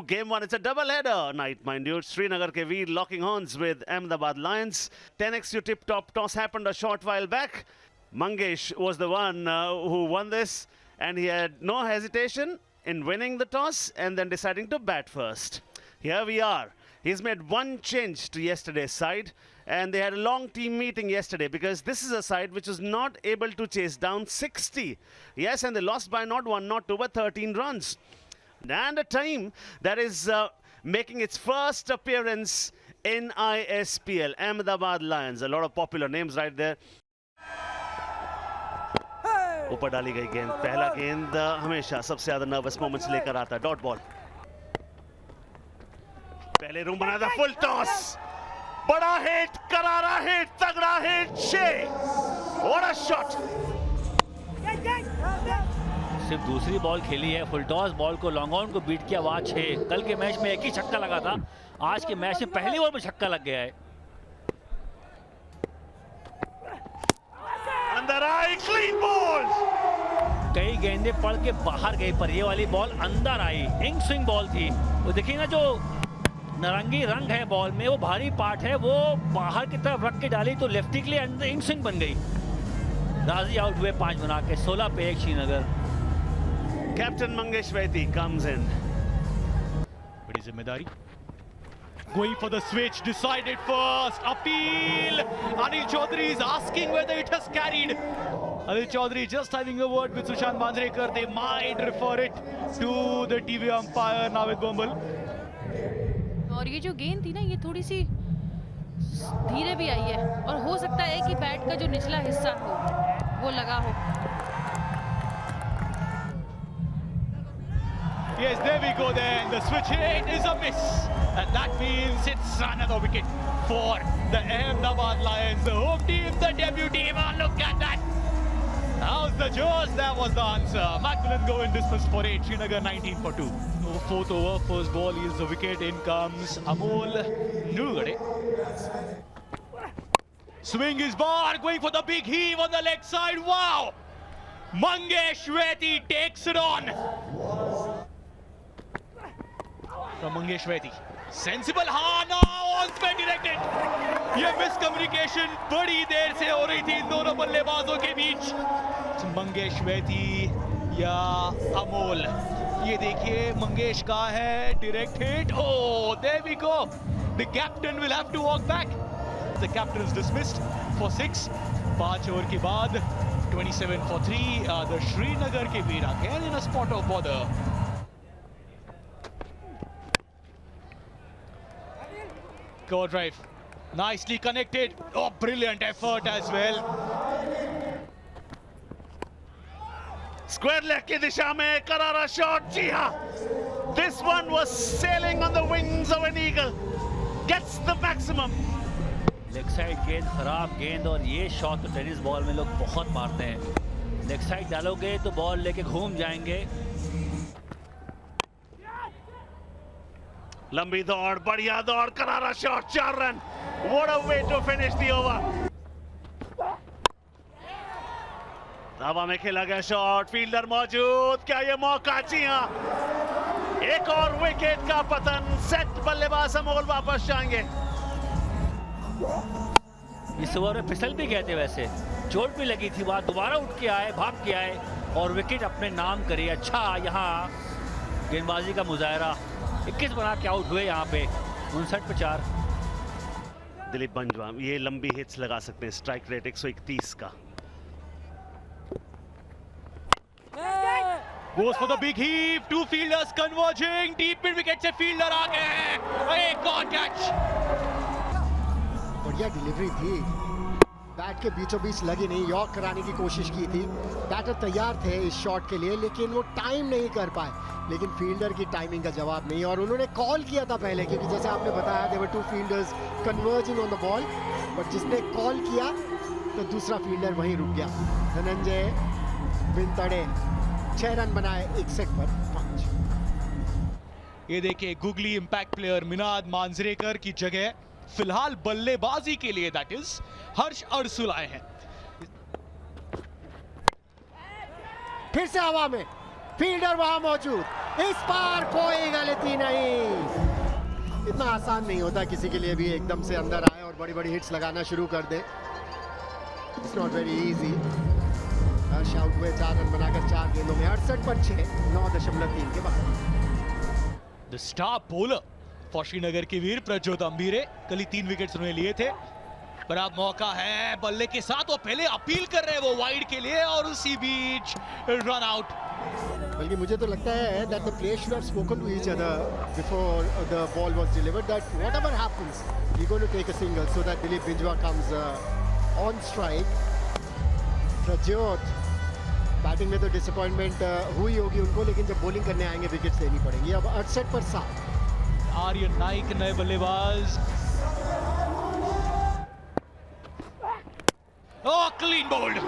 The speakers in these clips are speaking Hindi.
Game 1, it's a double-header night, mind you. Srinagar ke Veer locking horns with Ahmedabad Lions. 10XU tip-top toss happened a short while back. Mangesh was the one who won this, and he had no hesitation in winning the toss and then deciding to bat first. Here we are. He's made one change to yesterday's side, and they had a long team meeting yesterday because this is a side which was not able to chase down 60. Yes, and they lost by not 1, not 2, but 13 runs. And a team that is making its first appearance in ISPL, Ahmedabad Lions. A lot of popular names right there. ऊपर डाली गई गेंद, पहला गेंद हमेशा सबसे ज्यादा नर्वस मोमेंट्स लेकर आता है. डॉट बॉल, पहले रूम बना था, फुल टॉस, बड़ा हिट, करारा हिट, तगड़ा हिट, 6. What a shot. सिर्फ दूसरी बॉल खेली है, फुल टॉस बॉल को लॉन्ग ऑन को बीट किया, वहां 6. कल के मैच में एक ही छक्का लगा था, आज के मैच में पहली बॉल में छक्का लग गया है. अंदर आई, क्लीन बॉल. कई गेंदें पड़ के बाहर गई, पर ये वाली बॉल अंदर आई. इंग स्विंग बॉल थी. वो देखिए ना, जो नारंगी रंग है बॉल में, वो भारी पार्ट है, वो बाहर की तरफ रख के डाली तो लेफ्टी के लिए अंदर इंग स्विंग बन गई. राजी आउट हुए 5 बना के. 16 पे 1 Srinagar. Captain Mangesh Vaiti comes in. बड़ी जिम्मेदारी. Going for the switch, decided first. Appeal. Anil Chaudhary is asking whether it has carried. Anil Chaudhary just having a word with Sushant Manjrekar. They might refer it to the TV umpire Navid Gombal. और ये जो गेंद थी ना, ये थोड़ी सी धीरे भी आई है, और हो सकता है कि बैट का जो निचला हिस्सा हो वो लगा हो. Yes, there we go then. The switch hit is a miss. And that means it's another wicket for the Ahmedabad Lions. The home team, the debut team. Oh, look at that. How's the jaws? That was the answer. Macmillan go in dismiss for 8. Srinagar 19 for 2. Fourth over, first ball yields the wicket. In comes Amol Nugade. Swing is bar, going for the big heave on the leg side. Wow! Mangesh Veti takes it on. From Mangesh Veti. Sensible, now on spin directed. ये मिसकम्युनिकेशन बड़ी देर से हो रही थी इन दोनों बल्लेबाजों के बीच. मंगेश वैती या अमोल. ये देखिए, मंगेश का है direct hit. Oh, there we go. The captain will have to walk back. The captain is dismissed for 6. 5 over के बाद 27 for 3. The Srinagar के Veer again in a spot of bother. Cover drive, nicely connected. Oh, brilliant effort as well. Square leg की दिशा में करारा शॉट. जी हाँ, this one was sailing on the wings of an eagle. Gets the maximum. Leg side गेंद, खराब गेंद, और ये शॉट तो टेनिस बॉल में लोग बहुत मारते हैं. लेग साइड डालोगे तो बॉल लेके घूम जाएंगे. लंबी दौड़, बढ़िया दौड़, करारा shot, 4 run. What a way to finish the over. हवा में खेला गया शॉट, फील्डर मौजूद. क्या ये मौका? जी हाँ, एक और विकेट का पतन. सेट बल्लेबाज अमोल वापस जाएंगे. इस ओवर में फिसल भी गए थे, वैसे चोट भी लगी थी. वहां दोबारा उठ के आए, भाग के आए और विकेट अपने नाम करे. अच्छा, यहाँ गेंदबाजी का मुजाहरा. 21 बना के आउट हुए यहाँ पे. 59 पे 4. दिलीप बंजवा ये लंबी हिट्स लगा सकते हैं. स्ट्राइक रेट 131 का. Goes for the big heave. 2 fielders converging. Deep mid wicket से fielder आ गए हैं. एक और कैच. बढ़िया डिलीवरी थी. बैट के बीचों बीच लगी नहीं, यॉर्क कराने की कोशिश की थी. बैटर तैयार थे इस शॉट के लिए, लेकिन वो टाइम नहीं कर पाए. लेकिन फील्डर की टाइमिंग का जवाब नहीं, और उन्होंने कॉल किया था पहले, क्योंकि जैसे आपने बताया there were 2 fielders converging on the ball, but जिसने कॉल किया तो दूसरा फील्डर वहीं रुक गया. धनंजय विंतड़े 6 रन बनाए 1 सेट पर 5. ये देखिए, गुगली इंपैक्ट प्लेयर मिनाद मांजरेकर की जगह फिलहाल बल्लेबाजी के लिए दैट इज हर्ष अरसुल आए हैं. फिर से हवा में, फील्डर वहां मौजूद. इस बार कोई गलती नहीं। इतना आसान नहीं होता किसी के लिए भी एकदम से अंदर आए और बड़ी बड़ी हिट्स लगाना शुरू कर दे। It's not very easy. Harsh out हुए 4 रन बनाकर 4 गेंदों में 68 पर 6, 9.3 के बाद। The star bowler for Srinagar के वीर प्रज्योत अंबीरे, कल ही 3 विकेट्स उन्हें लिए थे, पर अब मौका है बल्ले के साथ। वो पहले अपील कर रहे हैं वो वाइड के लिए और उसी बीच रन आउट। बल्कि मुझे तो लगता है that the players should have spoken to each other before the ball was delivered, that whatever happens we're going to take a single so that Dilip Binjwa comes on strike. Prajyot batting में तो डिसअपॉइंटमेंट हुई होगी उनको, लेकिन जब बॉलिंग करने आएंगे विकेट्स लेनी पड़ेंगी। अब 68 पर 7। आर्यन नाइक नए बल्लेबाज। Oh, clean bowled.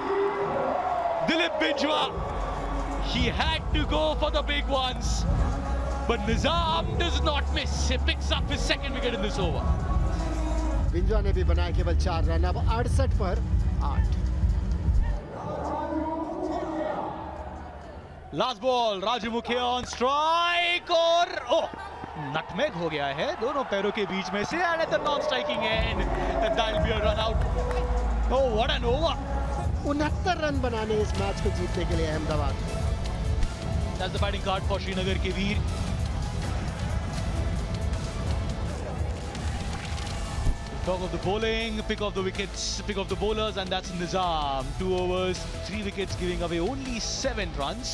Dilip Binjwa, he had to go for the big ones, but Nizam does not miss. He picks up his second wicket in this over. बिंजवा ने भी बनाए केवल 4 रन। अब 68 पर 8। Last ball, Raju Mukhia on strike और nutmeg हो गया है दोनों पैरों के बीच में से, and at the non-striking end, that'll be a run out. Oh, what an over! 69 run बनाने इस मैच को जीतने के लिए Ahmedabad. That's the batting card for Srinagar के वीर। Talk of the bowling, pick of the wickets, pick of the bowlers, and that's Nizam. 2 overs, 3 wickets, giving away only 7 runs.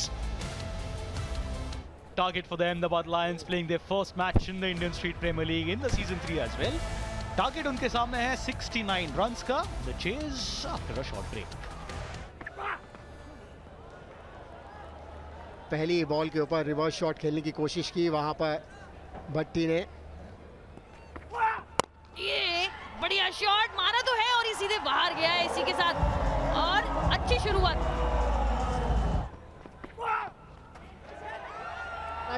Target for the Ahmedabad Lions, playing their first match in the Indian Street Premier League in the season 3 as well. Target उनके सामने है 69 runs का। The chase after a short break. पहली बॉल के ऊपर रिवर्स शॉट खेलने की कोशिश की वहां पर भट्टी ने। ये बढ़िया शॉट मारा तो है और ये सीधे बाहर गया है इसी के साथ, और अच्छी शुरुआत।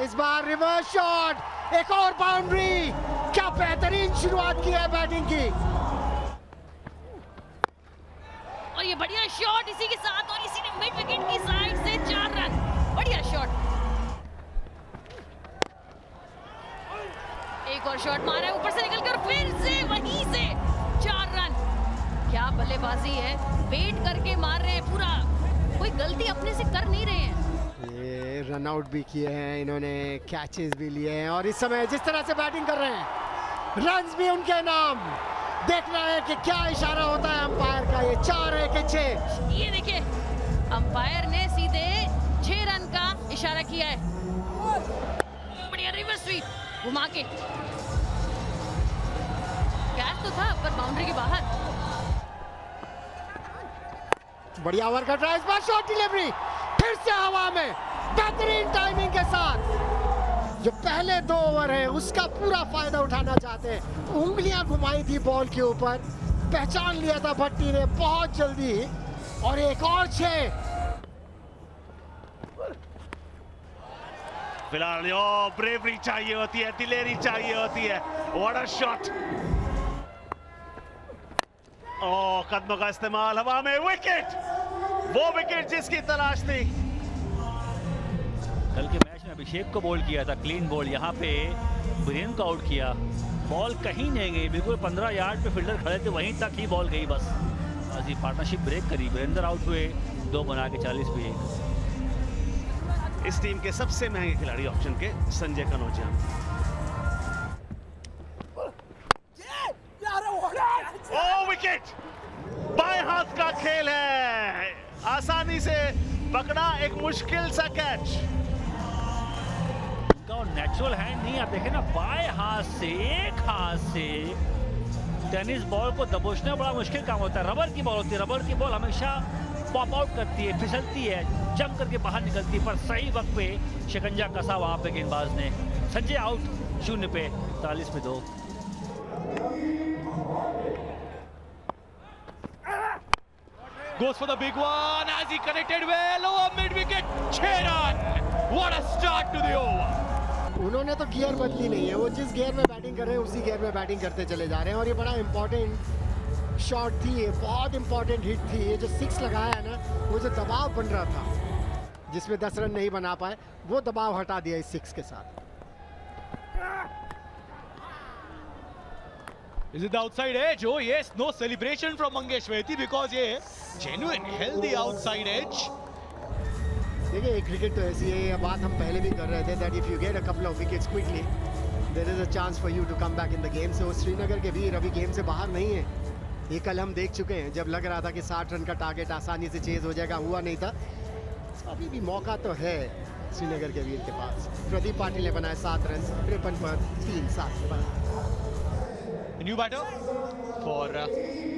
इस बार रिवर्स शॉट, एक और बाउंड्री। क्या बेहतरीन शुरुआत की है बैटिंग की। और ये बढ़िया शॉट इसी के साथ, और इसी ने मिड विकेट की साइड से 4 रन। बढ़िया शॉट। एक और शॉट मारा है ऊपर से निकलकर, फिर से वहीं से 4 रन। क्या बल्लेबाजी है, वेट करके मार रहे हैं पूरा, कोई गलती अपने से कर नहीं रहे हैं। ये रन आउट भी किए हैं इन्होंने, कैचेस भी लिए हैं, और इस समय जिस तरह से बैटिंग कर रहे हैं रन्स भी उनके नाम। देखना है कि क्या इशारा होता है अंपायर का। ये 4 है कि 6। ये देखिए अंपायर ने सीधे 6 रन का इशारा किया है। बढ़िया रिवर्स स्वीप घुमा के, कैच तो था पर बाउंड्री के बाहर। बढ़िया ओवर का ट्राई, इस बार शॉट डिलीवरी फिर से हवा में, बेहतरीन टाइमिंग के साथ। जो पहले 2 ओवर है उसका पूरा फायदा उठाना चाहते हैं। उंगलियां घुमाई थी बॉल के ऊपर, पहचान लिया था भट्टी ने बहुत जल्दी, और एक और 6। फिलहाल ब्रेवरी चाहिए होती है, दिलेरी चाहिए होती है। What a shot. कदमों का इस्तेमाल, हवा में विकेट, वो विकेट जिसकी तलाश थी। कल के मैच में अभिषेक को बॉल किया था क्लीन बॉल, यहाँ पे बीरेंद्र को आउट किया। बॉल कहीं नहीं गई, बिल्कुल 15 यार्ड पे फील्डर खड़े थे वहीं तक ही बॉल गई बस। आज पार्टनरशिप ब्रेक करी, बीरेंद्र आउट हुए, 2 बना के 40 पे 1। इस टीम के सबसे महंगे खिलाड़ी ऑप्शन के संजय कनौजिया। विकेट, बाएं हाथ का खेल है, आसानी से पकड़ा एक मुश्किल सा कैच। और नेचुरल हैंड नहीं, आप देखें ना, बाएं हाथ से, एक हाथ से टेनिस बॉल को दबोचना बड़ा मुश्किल काम होता है। रबर की बॉल होती है, रबर की बॉल हमेशा पॉप आउट करती है, फिसलती है, जम करके बाहर निकलती है, पर सही वक्त पे शिकंजा कसा वहां पे गेंदबाज ने। संजय आउट 0 पे, 40 पे 2। Goes for the big one as he connected well over mid wicket. 6 run. What a start to the over. उन्होंने तो गियर बदली नहीं है, वो जिस गियर में बैटिंग कर रहे हैं उसी गियर में बैटिंग करते चले जा रहे हैं। और ये बड़ा इंपॉर्टेंट शॉट थी, ये बहुत इंपॉर्टेंट हिट थी। ये जो 6 लगाया है ना, वो जो दबाव बन रहा था, जिसमें 10 रन नहीं बना पाए, वो दबाव हटा दिया इस 6 के साथ। Is it the outside edge? Oh yes, no celebration from Mangeshweti because ये genuine healthy outside edge. देखिए एक क्रिकेट तो ऐसी है, ये बात हम पहले भी कर रहे थे that if you get a couple of wickets quickly, there is a chance for you to come back in the game. So Srinagar के वीर अभी गेम से बाहर नहीं है। ये कल हम देख चुके हैं, जब लग रहा था कि 60 रन का टारगेट आसानी से चेज हो जाएगा, हुआ नहीं था। अभी भी मौका तो है श्रीनगर के वीर के पास। प्रदीप पाटिल ने बनाए 7 रन 53 पर 3-7 पर। The new batter for the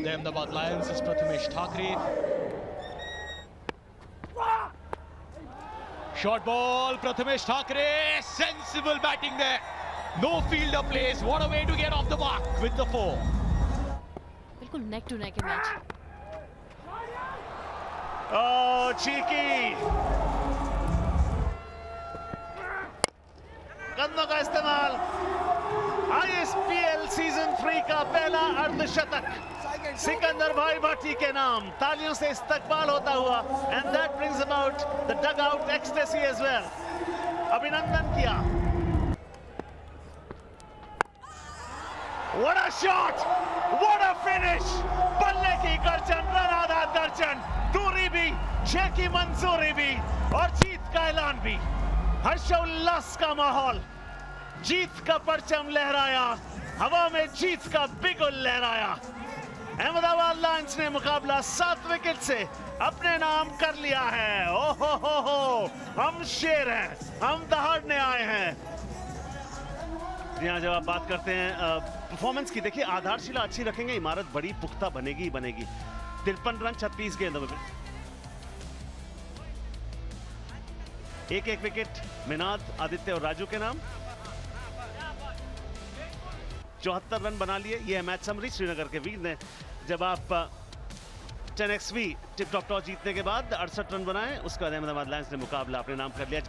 Ahmedabad Lions is Prathamesh Thakre. Short ball, Prathamesh Thakre, sensible batting there. No fielder plays. What a way to get off the mark with the 4. बिल्कुल neck to neck match. Oh, cheeky! कंधों का इस्तेमाल। ISPL सीजन 3 का पहला अर्धशतक सिकंदर भाई भट्टी के नाम। तालियों से इस्तकबाल होता हुआ and that brings about the dugout ecstasy as well. अभिनंदन किया। What a shot! What a finish! बल्ले की गर्जन, रन आधा दर्जन, दूरी भी, 6 की मंजूरी भी और जीत का ऐलान भी। हर्षोल्लास का माहौल, जीत का परचम लहराया, हवा में जीत का बिगुल लहराया। अहमदाबाद लायंस ने मुकाबला 7 विकेट से अपने नाम कर लिया है। ओहो हो, हम शेर हैं, हम दहाड़ने आए हैं। यहाँ जब आप बात करते हैं परफॉर्मेंस की, देखिए आधारशिला अच्छी रखेंगे, इमारत बड़ी पुख्ता बनेगी ही बनेगी। 53 रन 36 गेंदों में, एक विकेट मिनाद, आदित्य और राजू के नाम। 74 रन बना लिए। यह है मैच समरी। श्रीनगर के वीर ने जब आप 10XV टिप टॉप टॉस जीतने के बाद 68 रन बनाए, उसके बाद अहमदाबाद लायंस ने मुकाबला अपने नाम कर लिया।